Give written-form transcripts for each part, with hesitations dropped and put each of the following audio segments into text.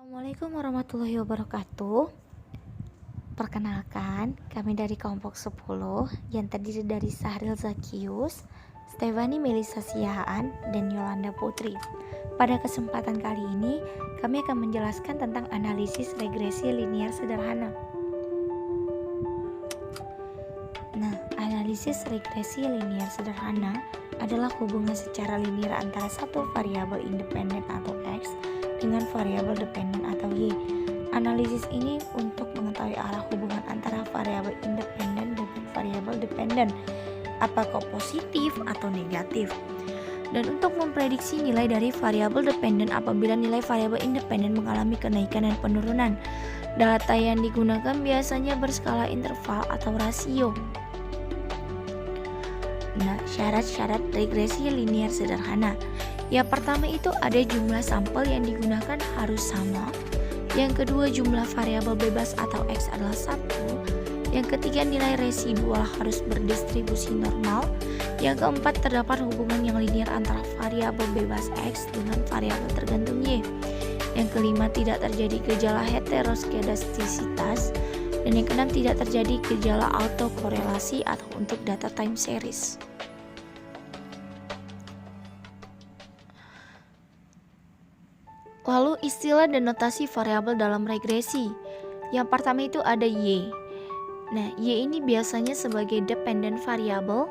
Assalamualaikum warahmatullahi wabarakatuh. Perkenalkan, kami dari kelompok 10 yang terdiri dari Sahril Zakius, Stefani Melisa Siahaan, dan Yolanda Putri. Pada kesempatan kali ini, kami akan menjelaskan tentang analisis regresi linier sederhana. Nah, analisis regresi linier sederhana adalah hubungan secara linier antara satu variabel independen atau X dengan variabel dependen atau Y. Analisis ini untuk mengetahui arah hubungan antara variabel independen dengan variabel dependen, apakah positif atau negatif. Dan untuk memprediksi nilai dari variabel dependen apabila nilai variabel independen mengalami kenaikan dan penurunan. Data yang digunakan biasanya berskala interval atau rasio. Nah, syarat-syarat regresi linier sederhana. Yang pertama itu ada jumlah sampel yang digunakan harus sama. Yang kedua, jumlah variabel bebas atau X adalah 1. Yang ketiga, nilai residual harus berdistribusi normal. Yang keempat, terdapat hubungan yang linier antara variabel bebas X dengan variabel tergantung Y. Yang kelima, tidak terjadi gejala heteroskedastisitas. Dan yang keenam, tidak terjadi gejala autokorelasi atau untuk data time series. Lalu istilah dan notasi variabel dalam regresi. Yang pertama itu ada Y. Nah, Y ini biasanya sebagai dependent variable,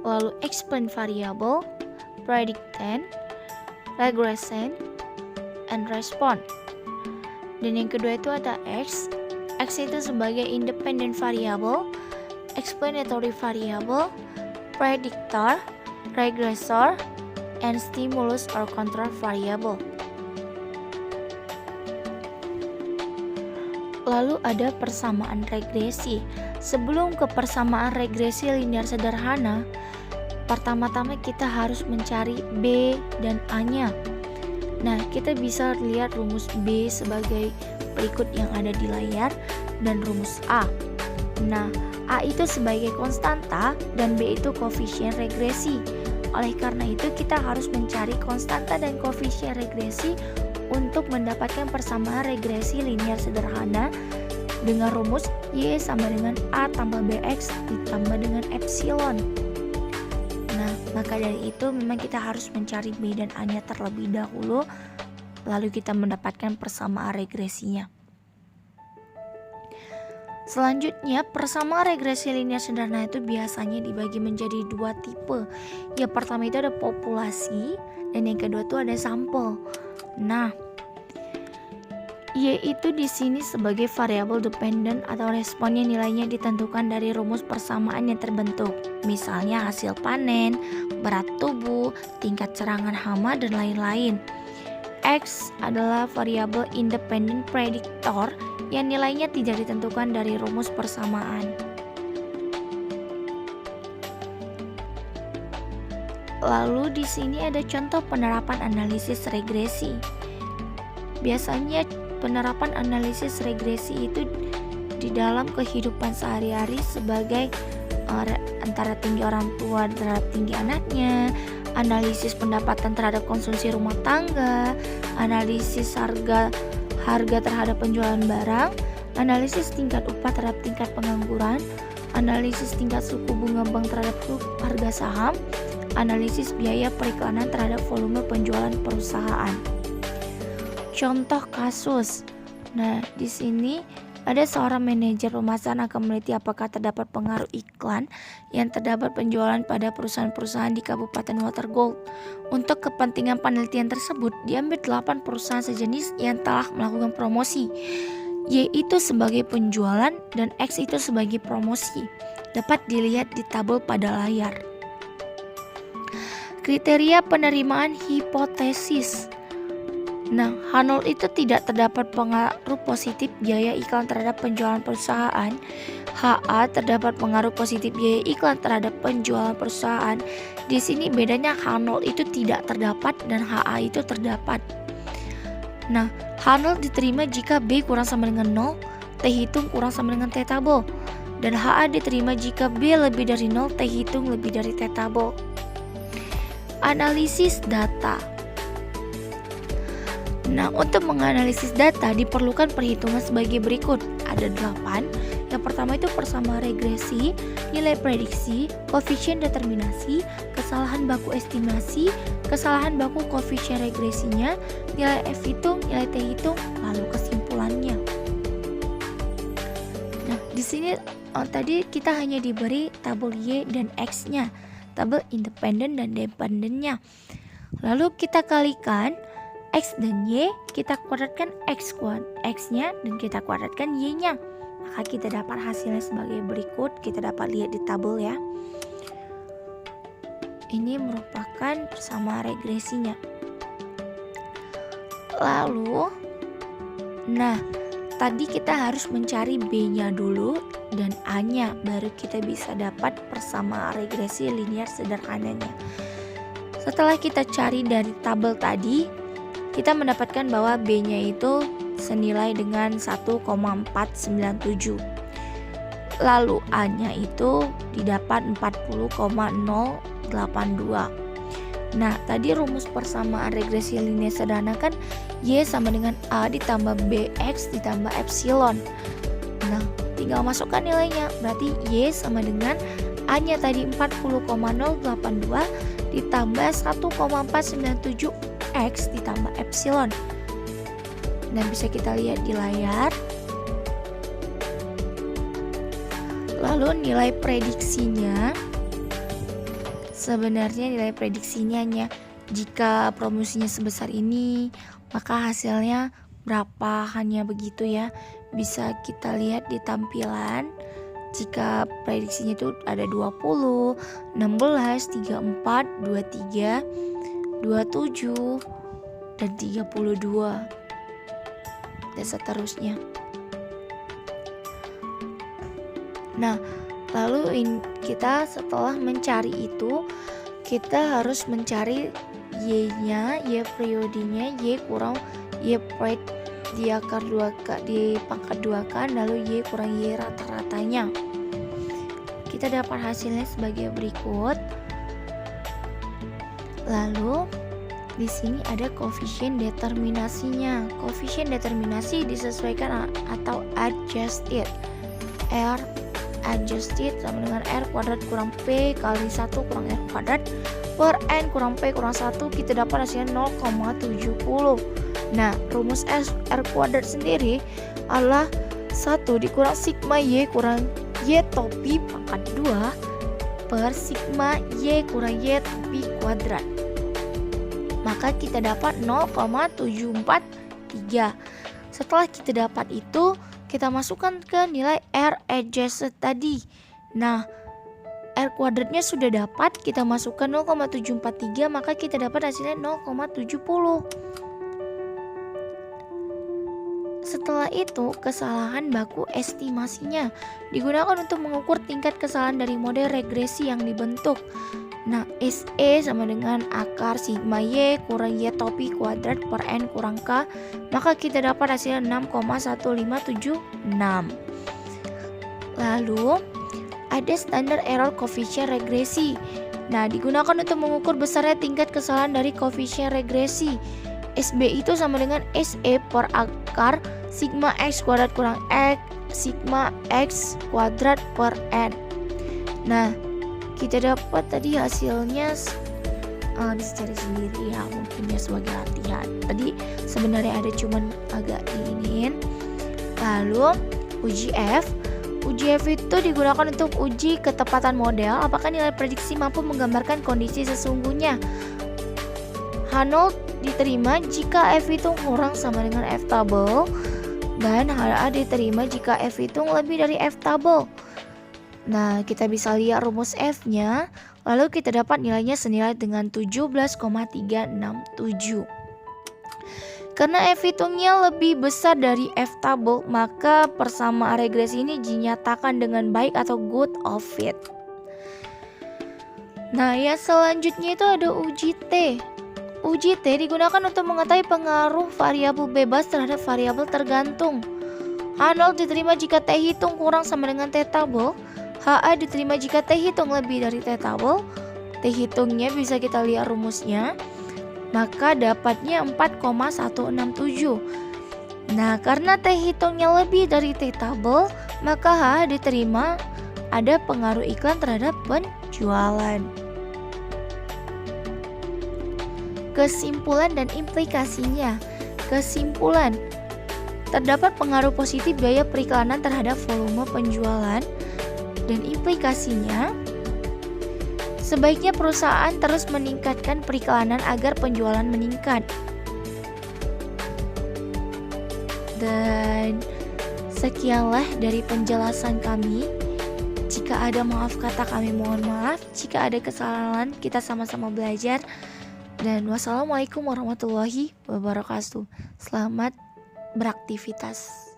lalu explain variable, predictant, regression, and response. Dan yang kedua itu ada X. X itu sebagai independent variable, explanatory variable, predictor, regressor, and stimulus or control variable. Lalu ada persamaan regresi. Sebelum ke persamaan regresi linier sederhana, pertama-tama kita harus mencari B dan A-nya. Nah, kita bisa lihat rumus B sebagai berikut yang ada di layar dan rumus A. Nah, A itu sebagai konstanta dan B itu koefisien regresi. Oleh karena itu kita harus mencari konstanta dan koefisien regresi untuk mendapatkan persamaan regresi linier sederhana dengan rumus Y sama dengan A tambah BX ditambah dengan epsilon. Nah, maka dari itu memang kita harus mencari B dan A-nya terlebih dahulu, lalu kita mendapatkan persamaan regresinya. Selanjutnya, persamaan regresi linier sederhana itu biasanya dibagi menjadi dua tipe. Yang pertama itu ada populasi dan yang kedua itu ada sampel. Nah, Y itu di sini sebagai variabel dependen atau responnya nilainya ditentukan dari rumus persamaan yang terbentuk. Misalnya hasil panen, berat tubuh, tingkat serangan hama dan lain-lain. X adalah variabel independent predictor yang nilainya tidak ditentukan dari rumus persamaan. Lalu di sini ada contoh penerapan analisis regresi. Biasanya penerapan analisis regresi itu di dalam kehidupan sehari-hari sebagai antara tinggi orang tua terhadap tinggi anaknya, analisis pendapatan terhadap konsumsi rumah tangga, analisis harga terhadap penjualan barang, analisis tingkat upah terhadap tingkat pengangguran, analisis tingkat suku bunga bank terhadap harga saham, analisis biaya periklanan terhadap volume penjualan perusahaan. Contoh kasus. Nah, di sini ada seorang manajer pemasaran akan meneliti apakah terdapat pengaruh iklan yang terdapat penjualan pada perusahaan-perusahaan di Kabupaten Watergold. Untuk kepentingan penelitian tersebut, diambil 8 perusahaan sejenis yang telah melakukan promosi. Y itu sebagai penjualan dan X itu sebagai promosi. Dapat dilihat di tabel pada layar. Kriteria penerimaan hipotesis. Nah, H0 itu tidak terdapat pengaruh positif biaya iklan terhadap penjualan perusahaan. HA terdapat pengaruh positif biaya iklan terhadap penjualan perusahaan. Di sini bedanya H0 itu tidak terdapat dan HA itu terdapat. Nah, H0 diterima jika B kurang sama dengan 0, T hitung kurang sama dengan T tabel. Dan HA diterima jika B lebih dari 0, T hitung lebih dari T tabel. Analisis data. Nah, untuk menganalisis data diperlukan perhitungan sebagai berikut. Ada 8. Yang pertama itu persamaan regresi, nilai prediksi, koefisien determinasi, kesalahan baku estimasi, kesalahan baku koefisien regresinya, nilai F hitung, nilai T hitung, lalu kesimpulannya. Nah, di sini tadi kita hanya diberi tabel Y dan X-nya, tabel independen dan dependennya. Lalu kita kalikan X dan Y, kita kuadratkan X-nya dan kita kuadratkan Y-nya. Maka kita dapat hasilnya sebagai berikut. Kita dapat lihat di tabel ya. Ini merupakan persamaan regresinya. Lalu, nah tadi kita harus mencari B-nya dulu dan A-nya, baru kita bisa dapat persamaan regresi linear sederhananya. Setelah kita cari dari tabel tadi, kita mendapatkan bahwa B-nya itu senilai dengan 1,497. Lalu A-nya itu didapat 40,082. Nah, tadi rumus persamaan regresi linear sederhana kan Y sama dengan A ditambah BX ditambah epsilon. Nah, tinggal masukkan nilainya. Berarti Y sama dengan A-nya tadi 40,082 ditambah 1,497 X ditambah epsilon. Dan bisa kita lihat di layar. Lalu nilai prediksinya, sebenarnya nilai prediksinya hanya jika promosinya sebesar ini, maka hasilnya berapa, hanya begitu ya. Bisa kita lihat di tampilan. Jika prediksinya itu ada 20, 16, 34, 23, 27 dan 32 dan seterusnya. Nah, lalu kita setelah mencari itu, kita harus mencari Y-nya, Y periodenya, Y kurang Y pride dipangkat 2-kan, lalu Y kurang Y rata-ratanya. Kita dapat hasilnya sebagai berikut. Lalu di sini ada koefisien determinasinya. Koefisien determinasi disesuaikan atau adjusted. R adjusted sama dengan R kuadrat kurang P kali 1 kurang R kuadrat per N kurang P kurang 1. Kita dapat hasilnya 0,70. Nah, rumus R kuadrat sendiri adalah 1 dikurang sigma Y kurang Y topi pangkat 2 per sigma Y kurang Y topi kuadrat. Maka kita dapat 0,743. Setelah kita dapat itu, kita masukkan ke nilai R adjusted tadi. Nah, R kuadratnya sudah dapat, kita masukkan 0,743, maka kita dapat hasilnya 0,70. Setelah itu, kesalahan baku estimasinya digunakan untuk mengukur tingkat kesalahan dari model regresi yang dibentuk. Nah, SE sama dengan akar sigma Y kurang Y topi kuadrat per N kurang K, maka kita dapat hasilnya 6,1576. Lalu, ada standar error koefisien regresi. Nah, digunakan untuk mengukur besarnya tingkat kesalahan dari koefisien regresi. SB itu sama dengan SE per akar sigma X kuadrat kurang X sigma X kuadrat per N. Nah, kita dapat tadi hasilnya, bisa cari sendiri ya, mungkin ya sebagai latihan. Tadi sebenarnya ada cuman agak diinin. Lalu uji F itu digunakan untuk uji ketepatan model apakah nilai prediksi mampu menggambarkan kondisi sesungguhnya. H0 diterima jika F hitung kurang sama dengan F tabel, dan HA diterima jika F hitung lebih dari F tabel. Nah, kita bisa lihat rumus F-nya, lalu kita dapat nilainya senilai dengan 17,367. Karena F hitungnya lebih besar dari F tabel, maka persamaan regresi ini dinyatakan dengan baik atau good of fit. Nah, yang selanjutnya itu ada uji T. Uji T digunakan untuk mengetahui pengaruh variabel bebas terhadap variabel tergantung. H0 diterima jika T hitung kurang sama dengan T tabel. HA diterima jika T hitung lebih dari T tabel. T hitungnya bisa kita lihat rumusnya. maka dapatnya 4,167. Nah, karena T hitungnya lebih dari T tabel, maka H diterima ada pengaruh iklan terhadap penjualan. Kesimpulan dan implikasinya. Kesimpulan, terdapat pengaruh positif biaya periklanan terhadap volume penjualan, dan implikasinya, sebaiknya perusahaan terus meningkatkan periklanan agar penjualan meningkat. Dan sekianlah dari penjelasan kami. Jika ada maaf kata, kami mohon maaf. Jika ada kesalahan, kita sama-sama belajar. Dan wassalamualaikum warahmatullahi wabarakatuh. Selamat beraktivitas.